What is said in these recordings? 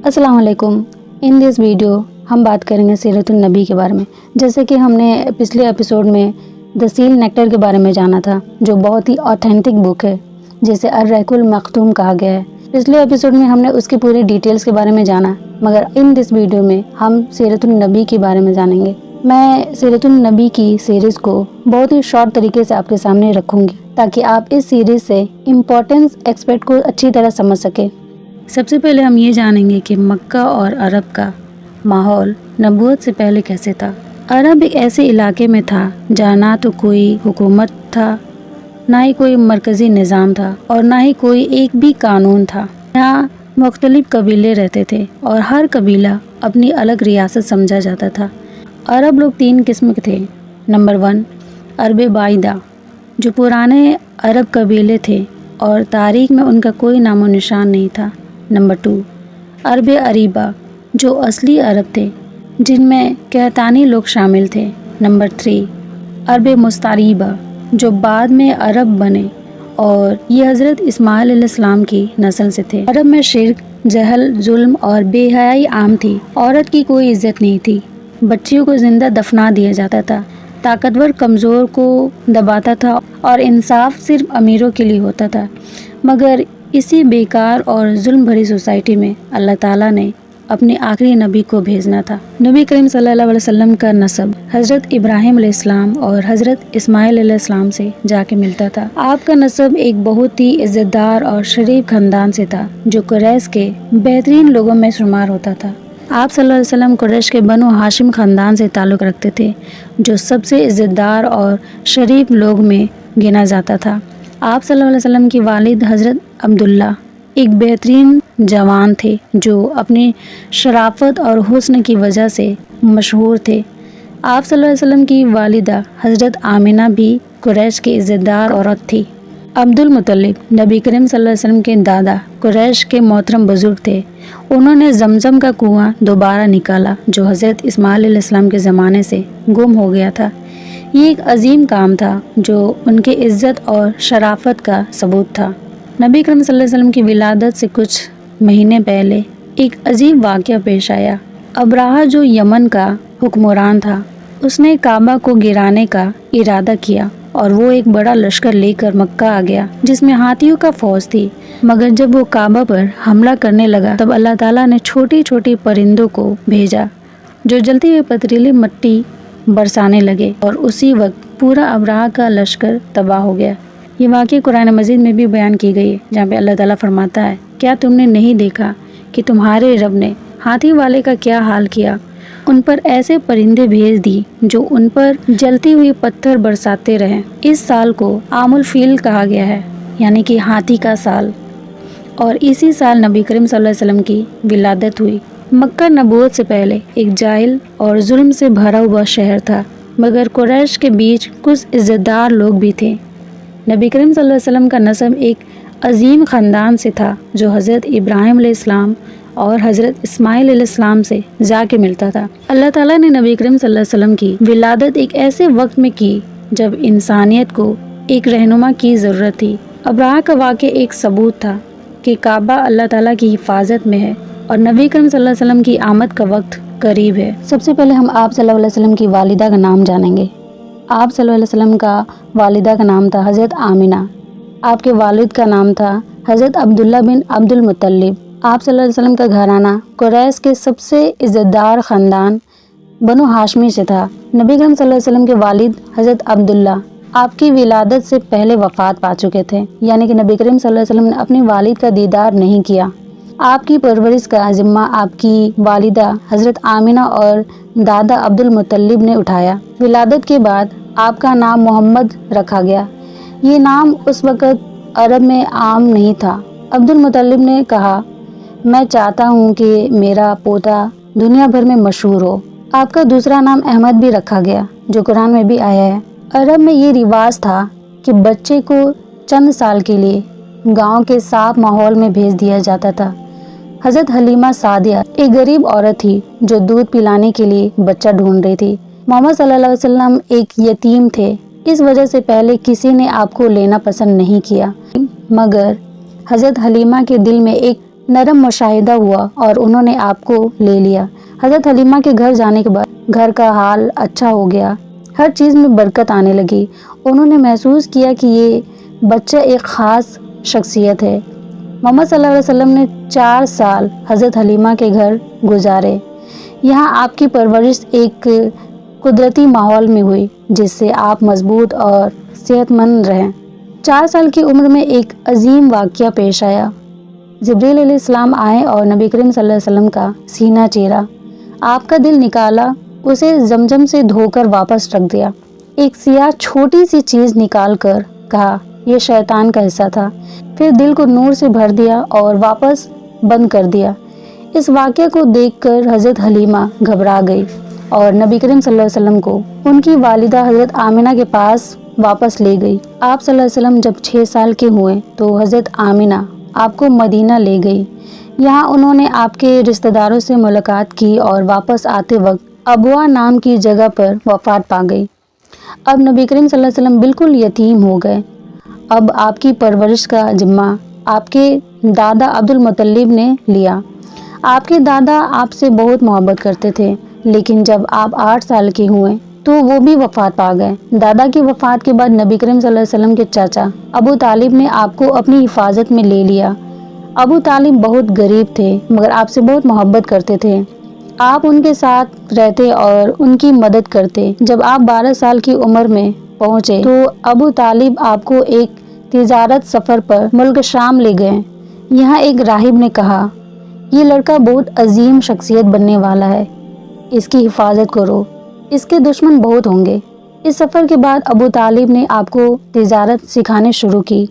अस्सलाम वालेकुम। In this video हम बात करेंगे सीरतुन नबी के बारे में। जैसे कि हमने पिछले एपिसोड में द सील नेक्टर के बारे में जाना था, जो बहुत ही ऑथेंटिक बुक है, जिसे अर्रहकुल मख्तूम कहा गया है। पिछले एपिसोड में हमने उसकी पूरी डिटेल्स के बारे में जाना, मगर इन दिस वीडियो में हम सीरतुन नबी के बारे में जानेंगे। मैं सीरतुन नबी की सीरीज़ को बहुत ही शॉर्ट तरीके से आपके सामने रखूँगी, ताकि आप इस सीरीज़ से इम्पोर्टेंस एक्सपेक्ट को अच्छी तरह समझ सकें। सबसे पहले हम ये जानेंगे कि मक्का और अरब का माहौल नबूवत से पहले कैसे था। अरब एक ऐसे इलाके में था जहाँ ना तो कोई हुकूमत था, ना ही कोई मरकज़ी निज़ाम था, और ना ही कोई एक भी कानून था। यहाँ मुख्तलिफ कबीले रहते थे और हर कबीला अपनी अलग रियासत समझा जाता था। अरब लोग 3 किस्म के थे। नंबर 1 अरब बाइदा, जो पुराने अरब कबीले थे और तारीख में उनका कोई नामो निशान नहीं था। नंबर 2 अरब अरीबा, जो असली अरब थे, जिनमें कहतानी लोग शामिल थे। नंबर 3 अरब मुस्तारीबा, जो बाद में अरब बने और ये हज़रत इस्माइल अलैहिस्सलाम की नस्ल से थे। अरब में शिर्क, जहल, जुल्म और बेहयाई आम थी। औरत की कोई इज्जत नहीं थी। बच्चियों को जिंदा दफना दिया जाता था। ताकतवर कमज़ोर को दबाता था और इंसाफ सिर्फ अमीरों के लिए होता था। मगर इसी बेकार और जुल्म भरी सोसाइटी में अल्लाह ताला ने अपने आखिरी नबी को भेजना था। नबी करीम सल्लल्लाहु अलैहि वसल्लम का नसब हज़रत इब्राहिम अलैहिस्सलाम और हज़रत इस्माइल अलैहिस्सलाम से जाके मिलता था। आपका नसब एक बहुत ही इज़्ज़तदार और शरीफ खानदान से था, जो कुरैश के बेहतरीन लोगों में शुमार होता था। आप सल्लल्लाहु अलैहि वसल्लम कुरैश के बनु हाशिम ख़ानदान से ताल्लुक़ रखते थे, जो सबसे इज़्ज़तदार और शरीफ लोग में गिना जाता था। आप सल्लल्लाहु अलैहि वसल्लम की वालिद हज़रत अब्दुल्ला एक बेहतरीन जवान थे, जो अपनी शराफत और हुस्न की वजह से मशहूर थे। आप सल्लल्लाहु अलैहि वसल्लम की वालिदा हज़रत आमिना भी कुरैश की इज़्ज़तदार औरत थी। अब्दुल मुत्तलिब नबी करीम सल्लल्लाहु अलैहि वसल्लम के दादा कुरैश के मोहतरम बुजुर्ग थे। उन्होंने जमजम का कुआं दोबारा निकाला, जो हज़रत इस्माइल अलैहिस्सलाम के ज़माने से गुम हो गया था। ये एक अजीम काम था, जो उनके इज़्ज़त और शराफत का सबूत था। नबी करीम सल्लल्लाहु अलैहि वसल्लम की विलादत से कुछ महीने पहले एक अजीब वाक़या पेश आया। अब्राहा, जो यमन का हुक्मरान था, उसने काबा को गिराने का इरादा किया और वो एक बड़ा लश्कर लेकर मक्का आ गया, जिसमें हाथियों का फौज थी। मगर जब वो काबा पर हमला करने लगा, तब अल्लाह ताला ने छोटी छोटी परिंदों को भेजा, जो जलती हुई पथरीली मिट्टी बरसाने लगे, और उसी वक्त पूरा अब्राहा का लश्कर तबाह हो गया। ये वाक़या कुरान मजीद में भी बयान की गई है, जहाँ पे अल्लाह ताला फरमाता है, क्या तुमने नहीं देखा कि तुम्हारे रब ने हाथी वाले का क्या हाल किया? उन पर ऐसे परिंदे भेज दी जो उन पर जलती हुई पत्थर बरसाते रहे। इस साल को आमुल फील कहा गया है, यानी कि हाथी का साल, और इसी साल नबी करीम सल्लल्लाहु अलैहि वसल्लम की विलादत हुई। मक्का नबूवत से पहले एक जाहिल और जुल्म से भरा हुआ शहर था, मगर कुरैश के बीच कुछ इज़्ज़तदार लोग भी थे। नबी करीम सल्लल्लाहु अलैहि वसल्लम का नसब एक अजीम ख़ानदान से था, जो हज़रत इब्राहिम अलैहिस्सलाम और हज़रत इस्माइल अलैहिस्सलाम से जाके मिलता था। अल्लाह ताला ने नबी करीम सल्लल्लाहु अलैहि वसल्लम की विलादत एक ऐसे वक्त में की जब इंसानियत को एक रहनुमा की ज़रूरत थी। अब्राहा का वाक़या एक सबूत था कि काबा अल्लाह ताला की हिफाजत में है और नबी करीम सल्लल्लाहु अलैहि वसल्लम की आमद का वक्त करीब है। सबसे पहले हम आप सल्लल्लाहु अलैहि वसल्लम की वालिदा का नाम जानेंगे। आप सल्लल्लाहु अलैहि वसल्लम का वालिदा का नाम था हज़रत आमिना। आपके वालिद का नाम था हज़रत अब्दुल्ला बिन अब्दुल मुत्तलिब। आप सल्लल्लाहु अलैहि वसल्लम का घराना कुरैश के सबसे इज़्ज़तदार ख़ानदान बनु हाशमी से था। नबी करीम सल्लल्लाहु अलैहि वसल्लम के वालिद हज़रत अब्दुल्ला आपकी विलादत से पहले वफ़ात पा चुके थे, यानी कि नबी करीम सल्लल्लाहु अलैहि वसल्लम ने अपने वालिद का दीदार नहीं किया। आपकी परवरिश का ज़िम्मा आपकी वालिदा हज़रत आमिना और दादा अब्दुल मुत्तलिब ने उठाया। विलादत के बाद आपका नाम मोहम्मद रखा गया। ये नाम उस वक़्त अरब में आम नहीं था। अब्दुल मुत्तलिब ने कहा, मैं चाहता हूँ कि मेरा पोता दुनिया भर में मशहूर हो। आपका दूसरा नाम अहमद भी रखा गया, जो कुरान में भी आया है। अरब में ये रिवाज था कि बच्चे को चंद साल के लिए गांव के साफ माहौल में भेज दिया जाता था। हज़रत हलीमा सादिया एक गरीब औरत थी, जो दूध पिलाने के लिए बच्चा ढूंढ रही थी। मोहम्मद सल्लल्लाहु अलैहि वसल्लम एक यतीम थे, इस वजह से पहले किसी ने आपको लेना पसंद नहीं किया, मगर हज़रत हलीमा के दिल में एक नरम मुशाहिदा हुआ और उन्होंने आपको ले लिया। हज़रत हलीमा के घर जाने के बाद घर का हाल अच्छा हो गया, हर चीज़ में बरकत आने लगी। उन्होंने महसूस किया कि ये बच्चा एक ख़ास शख्सियत है। मोहम्मद सल्लल्लाहु अलैहि वसल्लम ने 4 साल हज़रत हलीमा के घर गुजारे। यहाँ आपकी परवरिश एक कुदरती माहौल में हुई, जिससे आप मजबूत और सेहतमंद रहें। 4 साल की उम्र में एक अजीम वाक़या पेश आया। जिब्रील अलैहिस्सलाम आए और नबी करीम सल्लल्लाहु अलैहि वसल्लम का सीना चीरा, आपका दिल निकाला, उसे जमजम से धोकर वापस रख दिया। एक सियाह छोटी सी चीज़ निकाल कर कहा, यह शैतान का हिस्सा था। फिर दिल को नूर से भर दिया और वापस बंद कर दिया। इस वाक़ये को देखकर हज़रत हलीमा घबरा गई और नबी करीम सल्लल्लाहु अलैहि वसल्लम को उनकी वालिदा हज़रत आमिना के पास वापस ले गई। आप सल्लल्लाहु अलैहि वसल्लम जब 6 साल के हुए तो हज़रत आमिना आपको मदीना ले गई। यहाँ उन्होंने आपके रिश्तेदारों से मुलाकात की और वापस आते वक्त अबवा नाम की जगह पर वफ़ात पा गई। अब नबी करीम सल्लल्लाहु अलैहि वसल्लम बिल्कुल यतीम हो गए। अब आपकी परवरिश का जिम्मा आपके दादा अब्दुल मुत्तलिब ने लिया। आपके दादा आपसे बहुत मोहब्बत करते थे, लेकिन जब आप 8 साल के हुए तो वो भी वफ़ात पा गए। दादा की वफ़ात के बाद नबी करीम सल्लल्लाहु अलैहि वसल्लम के चाचा अबू तालिब ने आपको अपनी हिफाजत में ले लिया। अबू तालिब बहुत गरीब थे, मगर आपसे बहुत मोहब्बत करते थे। आप उनके साथ रहते और उनकी मदद करते। जब आप 12 साल की उम्र में पहुँचे तो अबू तालिब आपको एक तिजारत सफ़र पर मुल्क शाम ले गए। यहाँ एक राहिब ने कहा, ये लड़का बहुत अजीम शख्सियत बनने वाला है, इसकी हिफाजत करो, इसके दुश्मन बहुत होंगे। इस सफ़र के बाद अबू तालिब ने आपको तिजारत सिखाने शुरू की।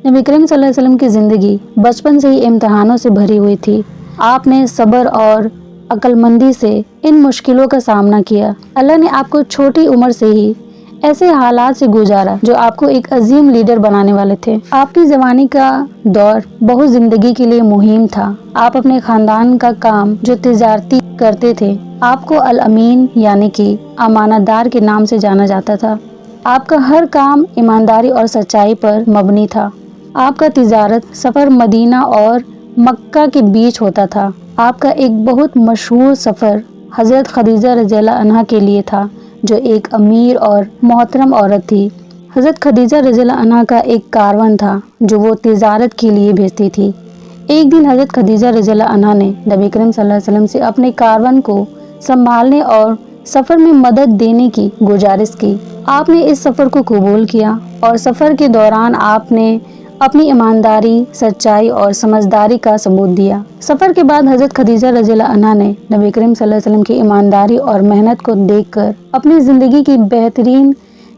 नबी करीम सल्लल्लाहु अलैहि वसल्लम की ज़िंदगी बचपन से ही इम्तहानों से भरी हुई थी। आपने सब्र और अक्लमंदी से इन मुश्किलों का सामना किया। अल्लाह ने आपको छोटी उम्र से ही ऐसे हालात से गुजारा जो आपको एक अजीम लीडर बनाने वाले थे। आपकी जवानी का दौर बहुत ज़िंदगी के लिए मुहिम था। आप अपने ख़ानदान का काम जो तिजारती करते थे, आपको अल अमीन यानी कि अमानतदार के नाम से जाना जाता था। आपका हर काम ईमानदारी और सच्चाई पर मबनी था। आपका तिजारत सफ़र मदीना और मक्का के बीच होता था। आपका एक बहुत मशहूर सफ़र हज़रत खदीजा रज़ियल्लाहु अन्हा के लिए था, जो एक अमीर और मोहतरम औरत थी। हज़रत खदीजा रज़ियल्लाहु अन्हा का एक कारवान था जो वो तिजारत के लिए भेजती थी। एक दिन हज़रत खदीजा रज़ियल्लाहु अन्हा ने नबी करीम सल्लल्लाहु अलैहि वसल्लम से अपने कारवान को संभालने और सफ़र में मदद देने की गुजारिश की। आपने इस सफ़र को कबूल किया और सफ़र के दौरान आपने अपनी ईमानदारी, सच्चाई और समझदारी का सबूत दिया। सफ़र के बाद हज़रत खदीजा रज़ियल्लाहु अन्हा ने नबी करीम सल्लल्लाहु अलैहि वसल्लम की ईमानदारी और मेहनत को देखकर अपनी ज़िंदगी की बेहतरीन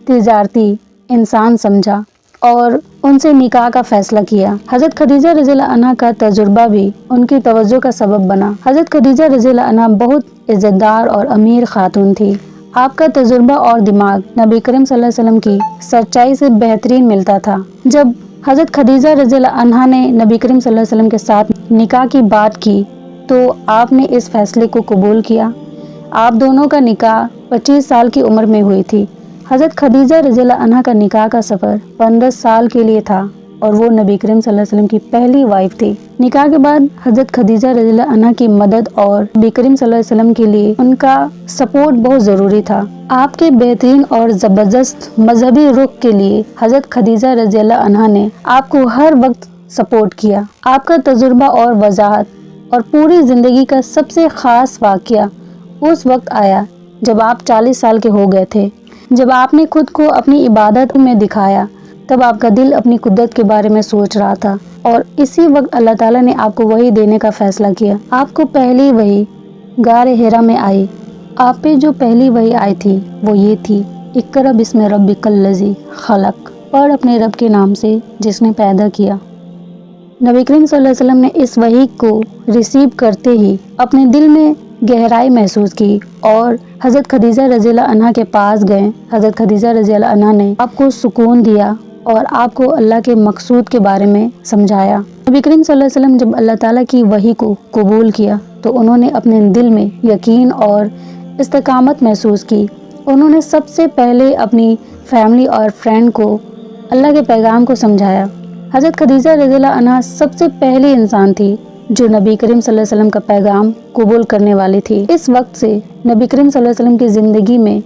तिजारती इंसान समझा और उनसे निकाह का फैसला किया। हज़रत खदीजा रज़ियल्लाहु अन्हा का तजुर्बा भी उनकी तवज्जो का सबब बना। हज़रत खदीजा रज़ियल्लाहु अन्हा बहुत इज़्ज़तदार और अमीर खातून थी। आपका तजुर्बा और दिमाग नबी करीम सल्लल्लाहु अलैहि वसल्लम की सच्चाई से बेहतरीन मिलता था। जब हज़रत खदीजा रज़ियल्लाहु अन्हा ने नबी करीम सल्लल्लाहु अलैहि वसल्लम के साथ निकाह की बात की तो आपने इस फैसले को कबूल किया। आप दोनों का निकाह 25 साल की उम्र में हुई थी। हज़रत खदीजा रज़ियल्लाहु अन्हा का निकाह का सफ़र 15 साल के लिए था और वो नबी करीम सल्लल्लाहु अलैहि वसल्लम की पहली वाइफ थी। निकाह के बाद हज़रत खदीजा रज़ियल्लाहु अन्हा की मदद और नबी करीम सल्लल्लाहु अलैहि वसल्लम के लिए उनका सपोर्ट बहुत ज़रूरी था। आपके बेहतरीन और ज़बरदस्त मजहबी रुख के लिए हज़रत खदीजा रज़ियल्लाहु अन्हा ने आपको हर वक्त सपोर्ट किया। आपका तजुर्बा और वजाहत और पूरी ज़िंदगी का सबसे ख़ास वाक़या उस वक्त आया जब आप 40 साल के हो गए थे। जब आपने खुद को अपनी इबादत में दिखाया, तब आपका दिल अपनी कुदरत के बारे में सोच रहा था और इसी वक्त अल्लाह ताला ने आपको वही देने का फैसला किया। आपको पहली वही गारे हिरा में आई। आप पे जो पहली वही आई थी वो ये थी, इक़रा बिस्मि रब्बिकल लज़ी खलक़, पढ़ अपने रब के नाम से जिसने पैदा किया। नबी करीम सल्लल्लाहु अलैहि वसल्लम ने इस वही को रिसीव करते ही अपने दिल में गहराई महसूस की और हज़रत खदीजा रज़ियल्लाहु अन्हा के पास गए। हज़रत खदीजा रज़ियल्लाहु अन्हा ने आपको सुकून दिया और आपको अल्लाह के मकसूद के बारे में समझाया। नबी करीम सल्लल्लाहु अलैहि वसल्लम जब अल्लाह ताला की वही को कबूल किया तो उन्होंने अपने दिल में यकीन और इस्तिकामत महसूस की। उन्होंने सबसे पहले अपनी फैमिली और फ्रेंड को अल्लाह के पैगाम को समझाया। हज़रत खदीजा रज़ियल्लाहु अन्हा सबसे पहली इंसान थी जो नबी करीम सल्लल्लाहु अलैहि वसल्लम का पैगाम कबूल करने वाली थी। इस वक्त से नबी करीम सल्लल्लाहु अलैहि वसल्लम की ज़िंदगी में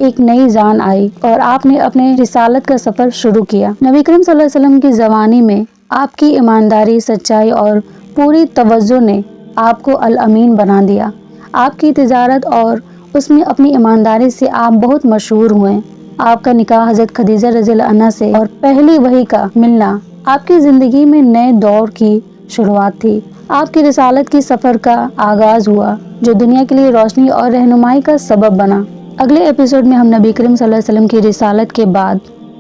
एक नई जान आई और आपने अपने रिसालत का सफ़र शुरू किया। नबी करीम सल्लल्लाहु अलैहि वसल्लम की ज़वानी में आपकी ईमानदारी, सच्चाई और पूरी तवज्जो ने आपको अल अमीन बना दिया। आपकी तिजारत और उसमें अपनी ईमानदारी से आप बहुत मशहूर हुए। आपका निकाह हज़रत खदीजा रज़ियल्लाहु अन्हा से और पहली वही का मिलना आपकी ज़िंदगी में नए दौर की शुरुआत थी। आपकी रिसालत की सफ़र का आगाज़ हुआ जो दुनिया के लिए रोशनी और रहनुमाई का सबब बना। अगले एपिसोड में हम नबी करीम सल्लल्लाहु अलैहि वसल्लम की रिसालत के बाद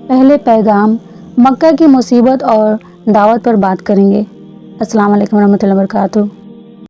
पहले पैगाम, मक्का की मुसीबत और दावत पर बात करेंगे। अस्सलाम वालेकुम रहमतुल्लाहि व बरकातुहू।